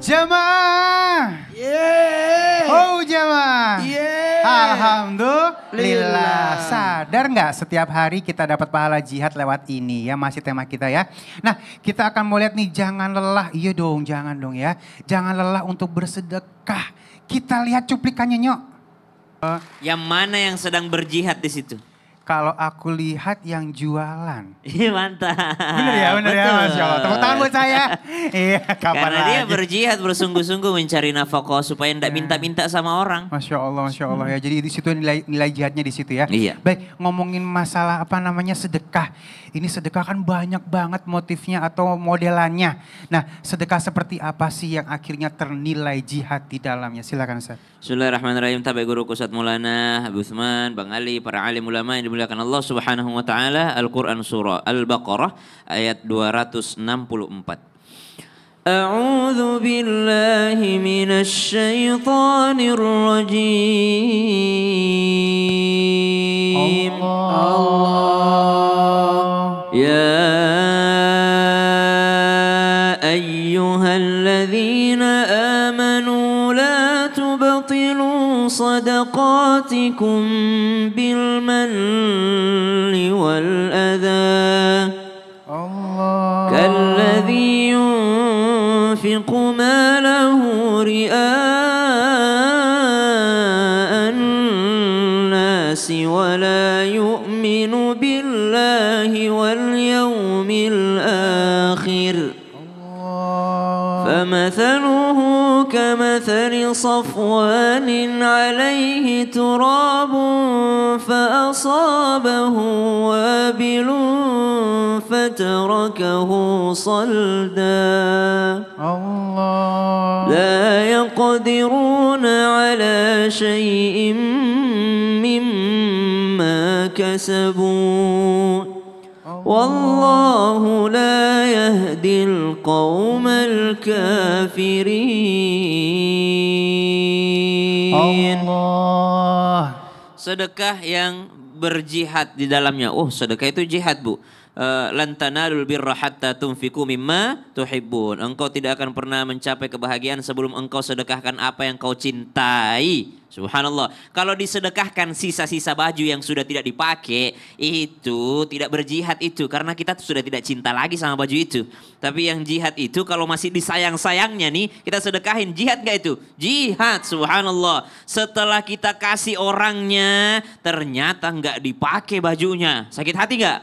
Jamaah. Oh jamaah. Alhamdulillah. Sadar nggak setiap hari kita dapat pahala jihad lewat ini ya, masih tema kita ya. Nah kita akan mau lihat nih, jangan lelah. Iya dong, jangan dong ya. Jangan lelah untuk bersedekah. Kita lihat cuplikannya Nyok. Yang mana yang sedang berjihad di situ? Kalau aku lihat yang jualan. Iya mantap. Bener ya, Masya Allah. Tepuk tangan buat saya. Iya, kapan Karena lagi? dia berjihad bersungguh-sungguh mencari nafkah supaya tidak minta-minta sama orang. Masya Allah ya. Jadi di situ nilai jihadnya di situ ya. Iya. Baik, ngomongin masalah sedekah. Ini sedekah kan banyak banget motifnya atau modelannya. Nah, sedekah seperti apa sih yang akhirnya ternilai jihad di dalamnya? Silakan Ustaz. Bismillahirrahmanirrahim. Tabi guru Ustaz Maulana, Habib Utsman, Bang Ali, para alim ulama yang dimuliakan Allah Subhanahu wa taala. Al-Qur'an surah Al-Baqarah ayat 264. A'udzu billahi minasy syaithanir rajim. Allah. Ya ayyuhalladzina amanu la tubtilu sadaqatikum bil manni wal adha. Allah. Kalladzi ينفق ماله رئاء الناس ولا يؤمن بالله واليوم الآخر فمثله كمثل صفوان عليه تراب فأصابه وابل فتركه صلدا لا يقدرون على شيء مما كسبوا والله لا يهدي القوم الكافرين. Allah. Sedekah yang berjihad di dalamnya. Oh, sedekah itu jihad, Bu. Lan tanalul birra hatta tunfiqu mimma tuhibbun. Engkau tidak akan pernah mencapai kebahagiaan sebelum engkau sedekahkan apa yang kau cintai. Subhanallah. Kalau disedekahkan sisa-sisa baju yang sudah tidak dipakai, itu tidak berjihad itu. Karena kita sudah tidak cinta lagi sama baju itu. Tapi yang jihad itu kalau masih disayang-sayangnya nih, kita sedekahin. Jihad gak itu? Jihad, subhanallah. Setelah kita kasih orangnya, ternyata gak dipakai bajunya. Sakit hati gak?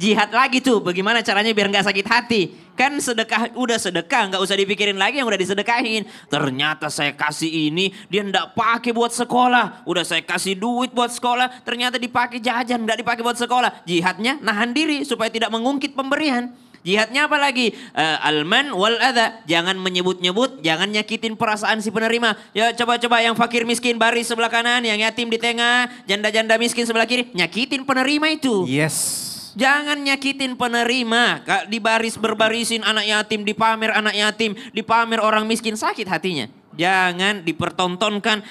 Jihad lagi tuh. Bagaimana caranya biar gak sakit hati? Kan sedekah, udah sedekah, nggak usah dipikirin lagi yang udah disedekahin. Ternyata saya kasih ini, dia nggak pakai buat sekolah. Udah saya kasih duit buat sekolah, ternyata dipakai jajan, nggak dipakai buat sekolah. Jihadnya nahan diri supaya tidak mengungkit pemberian. Jihadnya apa lagi? Alman wal adha. Jangan menyebut-nyebut, jangan nyakitin perasaan si penerima. Ya coba-coba yang fakir miskin baris sebelah kanan, yang yatim di tengah, janda-janda miskin sebelah kiri. Nyakitin penerima itu. Yes. Jangan nyakitin penerima. Di baris berbarisin anak yatim, dipamer anak yatim, dipamer orang miskin, sakit hatinya. Jangan dipertontonkan,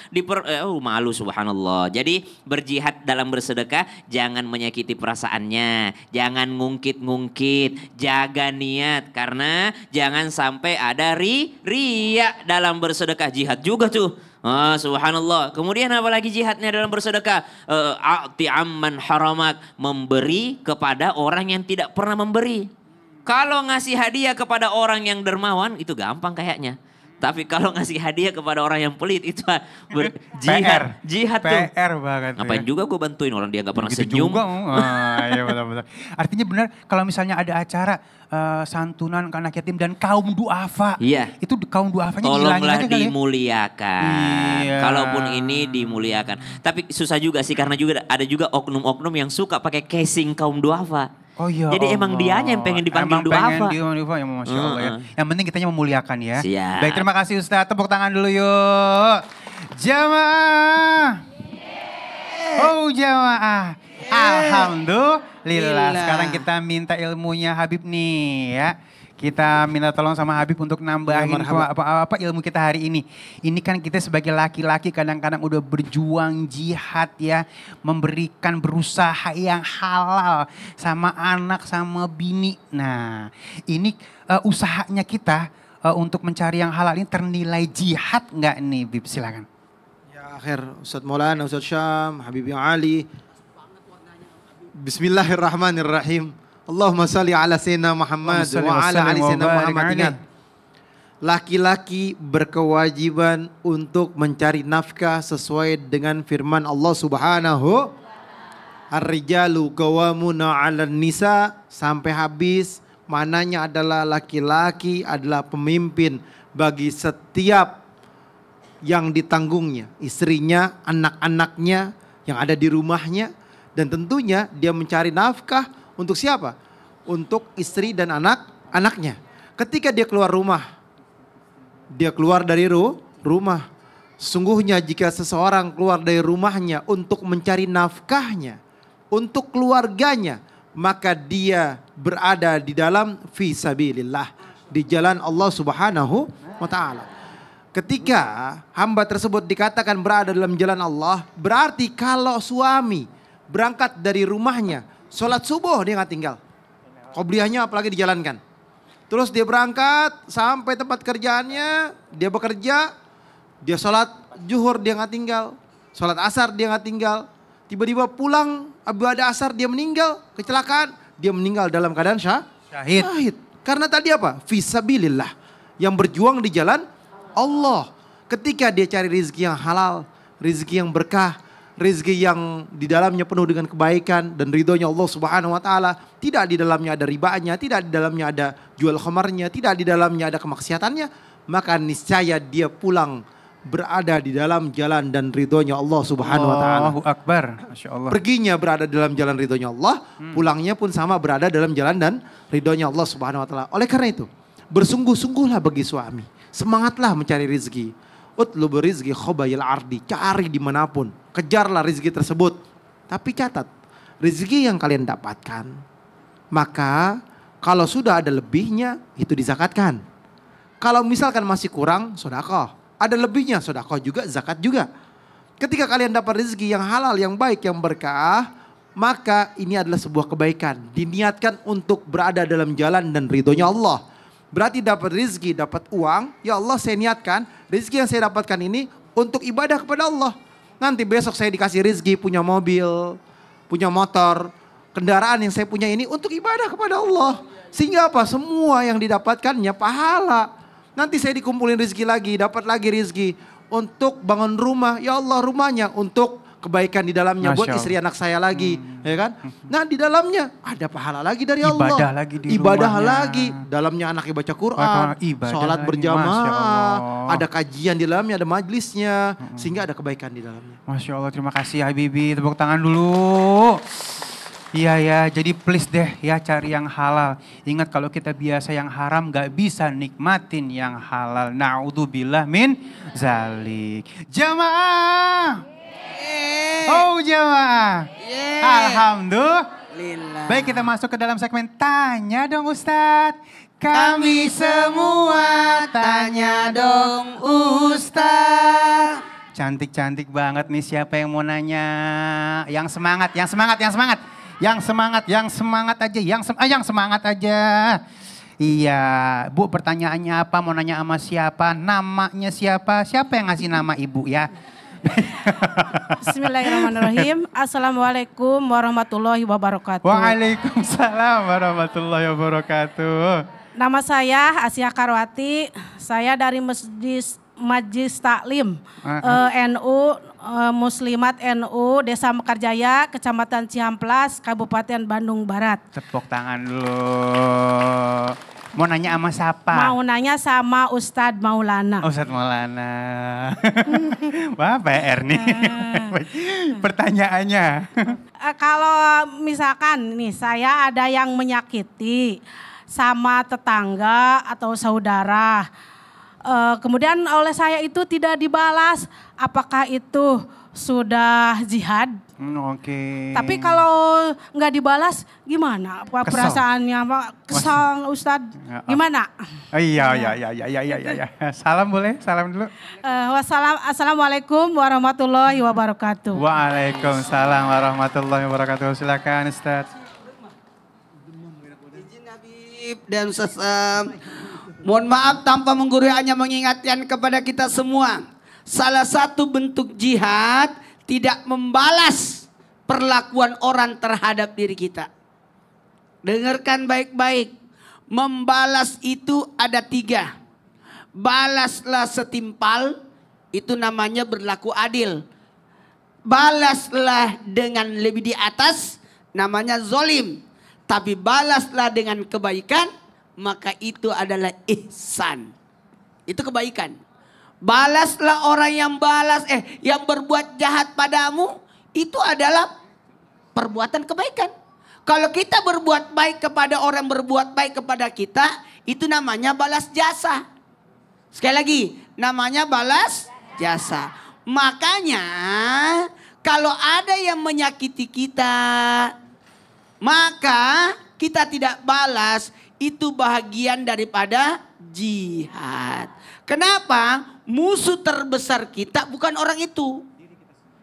malu subhanallah. Jadi berjihad dalam bersedekah, jangan menyakiti perasaannya. Jangan ngungkit-ngungkit, jaga niat. Karena jangan sampai ada riya dalam bersedekah. Jihad juga tuh. Subhanallah. Kemudian apa lagi jihadnya dalam bersedekah? A'ti amman haramak. Memberi kepada orang yang tidak pernah memberi. Kalau ngasih hadiah kepada orang yang dermawan, itu gampang kayaknya. Tapi kalau ngasih hadiah kepada orang yang pelit, itu jihad. Jihad tuh. PR banget. Ngapain juga gue bantuin orang dia gak pernah gitu senyum. Juga. Iya betul-betul. Artinya benar kalau misalnya ada acara santunan anak yatim dan kaum duafa. Iya. Itu kaum duafanya tolonglah aja dimuliakan. Iya. Kalaupun ini dimuliakan. Tapi susah juga sih karena juga ada juga oknum-oknum yang suka pakai casing kaum duafa. Oh iya. Jadi emang dianya yang pengen dipanggil duafa. Ya, Masya Allah ya. Yang penting kitanya memuliakan ya. Siap. Baik, terima kasih Ustaz. Tepuk tangan dulu yuk. Jamaah. Oh jamaah. Alhamdulillah. Sekarang kita minta ilmunya Habib nih ya. Kita minta tolong sama Habib untuk nambahin apa ilmu kita hari ini. Ini kan kita sebagai laki-laki kadang-kadang udah berjuang jihad ya. Memberikan berusaha yang halal sama anak sama bini. Nah ini usahanya kita untuk mencari yang halal ini ternilai jihad nggak nih, Bib? Silakan. Ya akhir Ustadz Maulana, Ustadz Syam, Habib Ali. Bismillahirrahmanirrahim. Allahumma salli ala Sayyidina Muhammad wa ala ali Sayyidina Muhammad. Ingat, laki-laki berkewajiban untuk mencari nafkah sesuai dengan firman Allah Subhanahu. Ar-rijalu qawwamuna 'alan nisa sampai habis. Mananya adalah laki-laki adalah pemimpin bagi setiap yang ditanggungnya, istrinya, anak-anaknya yang ada di rumahnya, dan tentunya dia mencari nafkah untuk siapa? Untuk istri dan anak-anaknya. Ketika dia keluar rumah, dia keluar dari rumah. Sungguhnya jika seseorang keluar dari rumahnya untuk mencari nafkahnya, untuk keluarganya, maka dia berada di dalam fisabilillah, di jalan Allah Subhanahu wa ta'ala. Ketika hamba tersebut dikatakan berada dalam jalan Allah, berarti kalau suami berangkat dari rumahnya, sholat subuh dia nggak tinggal. Qobliyahnya apalagi dijalankan. Terus dia berangkat sampai tempat kerjaannya, dia bekerja, dia sholat zuhur dia nggak tinggal, sholat asar dia nggak tinggal. Tiba-tiba pulang ibadah asar dia meninggal, kecelakaan, dia meninggal dalam keadaan syahid. Karena tadi apa? Fisabilillah, yang berjuang di jalan Allah. Ketika dia cari rezeki yang halal, rezeki yang berkah, rezeki yang di dalamnya penuh dengan kebaikan dan ridhonya Allah Subhanahu wa ta'ala. Tidak di dalamnya ada ribanya, tidak di dalamnya ada jual khamarnya, tidak di dalamnya ada kemaksiatannya. Maka niscaya dia pulang berada di dalam jalan dan ridhonya Allah Subhanahu wa ta'ala. Allahu Akbar, Masya Allah. Perginya berada dalam jalan ridhonya Allah, pulangnya pun sama berada dalam jalan dan ridhonya Allah Subhanahu wa ta'ala. Oleh karena itu, bersungguh-sungguhlah bagi suami. Semangatlah mencari rezeki. Utlub rizki khobayil ardi. Cari dimanapun. Kejarlah rezeki tersebut. Tapi catat. Rezeki yang kalian dapatkan. Maka kalau sudah ada lebihnya itu dizakatkan. Kalau misalkan masih kurang sedekah. Ada lebihnya sedekah juga, zakat juga. Ketika kalian dapat rezeki yang halal, yang baik, yang berkah. Maka ini adalah sebuah kebaikan. Diniatkan untuk berada dalam jalan dan ridhonya Allah. Berarti dapat rezeki, dapat uang. Ya Allah, saya niatkan rezeki yang saya dapatkan ini untuk ibadah kepada Allah. Nanti besok saya dikasih rezeki punya mobil, punya motor, kendaraan yang saya punya ini untuk ibadah kepada Allah. Sehingga apa? Semua yang didapatkannya pahala. Nanti saya dikumpulin rezeki lagi, dapat lagi rezeki untuk bangun rumah. Ya Allah, rumahnya untuk kebaikan di dalamnya buat istri anak saya lagi, ya kan? Nah, di dalamnya ada pahala lagi dari Allah. Ibadah lagi di ibadah rumahnya. lagi. Dalamnya anaknya baca Quran, sholat berjamaah, ada kajian di dalamnya, ada majlisnya, sehingga ada kebaikan di dalamnya. Masya Allah, terima kasih Habibi. Tepuk tangan dulu. Iya ya, jadi please deh ya cari yang halal. Ingat kalau kita biasa yang haram gak bisa nikmatin yang halal. Na'udzubillah min zalik. Jamaah. Oh jamaah. Alhamdulillah. Baik, kita masuk ke dalam segmen tanya dong Ustadz. Kami semua tanya dong Ustadz. Cantik-cantik banget nih, siapa yang mau nanya? Yang semangat, yang semangat, yang semangat. Yang semangat, yang semangat aja, yang semangat aja. Iya, Bu, pertanyaannya apa? Mau nanya sama siapa? Namanya siapa? Siapa yang ngasih nama Ibu ya? Bismillahirrahmanirrahim. Assalamualaikum warahmatullahi wabarakatuh. Waalaikumsalam warahmatullahi wabarakatuh. Nama saya Asia Karwati. Saya dari Majlis Taklim NU Muslimat NU Desa Mekarjaya, Kecamatan Cihamplas, Kabupaten Bandung Barat. Tepuk tangan dulu. Mau nanya sama siapa? Mau nanya sama Ustadz Maulana. Ustadz Maulana. Wah, PR nih. Pertanyaannya. Kalau misalkan nih saya ada yang menyakiti sama tetangga atau saudara. Kemudian oleh saya itu tidak dibalas. Apakah itu sudah jihad? Oke. Tapi kalau nggak dibalas gimana? Apa Kesel. perasaannya Pak? Kesal Ustadz. Gimana? Iya. Salam boleh? Salam dulu. Assalamualaikum warahmatullahi wabarakatuh. Waalaikumsalam warahmatullahi wabarakatuh. Silakan Ustadz. Dan mohon maaf tanpa menggurui, hanya mengingatkan kepada kita semua. Salah satu bentuk jihad tidak membalas perlakuan orang terhadap diri kita. Dengarkan baik-baik. Membalas itu ada 3. Balaslah setimpal, itu namanya berlaku adil. Balaslah dengan lebih di atas, namanya zolim. Tapi balaslah dengan kebaikan, maka itu adalah ihsan. Itu kebaikan. Balaslah orang yang berbuat jahat padamu, itu adalah perbuatan kebaikan. Kalau kita berbuat baik kepada orang yang berbuat baik kepada kita, itu namanya balas jasa. Sekali lagi, namanya balas jasa. Makanya kalau ada yang menyakiti kita, maka kita tidak balas, itu bahagian daripada jihad. Kenapa? Musuh terbesar kita bukan orang itu,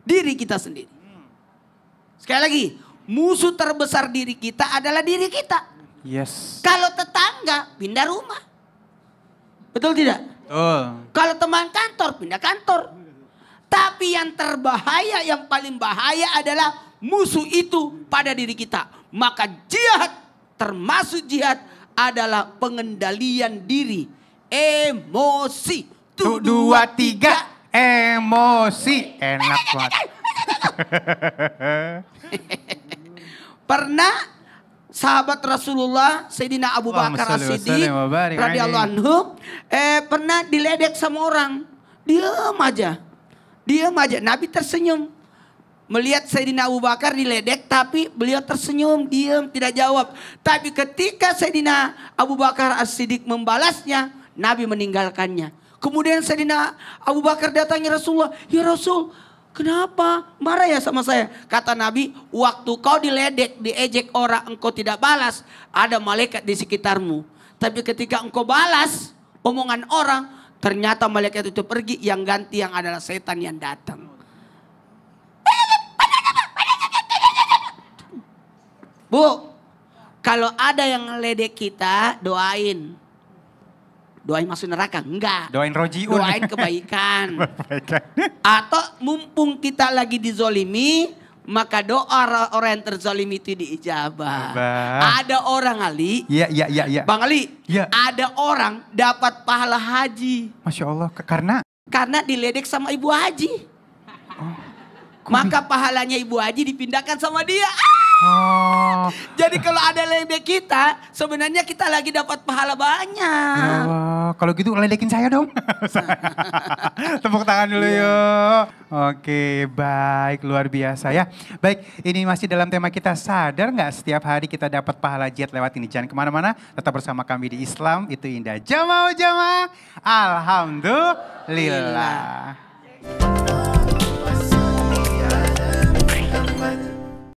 diri kita sendiri. Sekali lagi, musuh terbesar diri kita adalah diri kita. Yes. Kalau tetangga, pindah rumah. Betul tidak? Kalau teman kantor, pindah kantor. Tapi yang terbahaya, yang paling bahaya adalah musuh itu pada diri kita. Maka jihad, termasuk jihad adalah pengendalian diri. Emosi. 1, 2, 3, emosi. Enak banget. Pernah sahabat Rasulullah Sayyidina Abu Bakar As-Siddiq radhiyallahu anhu pernah diledek sama orang. Diam aja. Nabi tersenyum. Melihat Sayyidina Abu Bakar diledek, tapi beliau tersenyum, diam, tidak jawab. Tapi ketika Sayyidina Abu Bakar As-Siddiq membalasnya, Nabi meninggalkannya. Kemudian Sayyidina Abu Bakar datangi Rasulullah. Ya Rasul, kenapa marah ya sama saya? Kata Nabi, waktu kau diledek, diejek orang, engkau tidak balas, ada malaikat di sekitarmu. Tapi ketika engkau balas omongan orang, ternyata malaikat itu pergi, yang ganti yang adalah setan yang datang. Bu, kalau ada yang ngeledek kita, doain. Doain masuk neraka? Enggak. Doain rojiun. Doain kebaikan. Atau mumpung kita lagi dizolimi, maka doa orang yang terzolimi itu diijabah. Ada orang Ali. Iya. Bang Ali, ya. Ada orang dapat pahala haji. Masya Allah, Karena diledek sama ibu haji. Maka pahalanya ibu haji dipindahkan sama dia. Jadi kalau ada ledek kita, sebenarnya kita lagi dapat pahala banyak. Kalau gitu ledekin saya dong. Tepuk tangan dulu yuk. Oke, baik, luar biasa ya. Baik, ini masih dalam tema kita, sadar nggak setiap hari kita dapat pahala jihad lewat ini. Jangan kemana-mana, tetap bersama kami di Islam Itu Indah. Jamaah, alhamdulillah.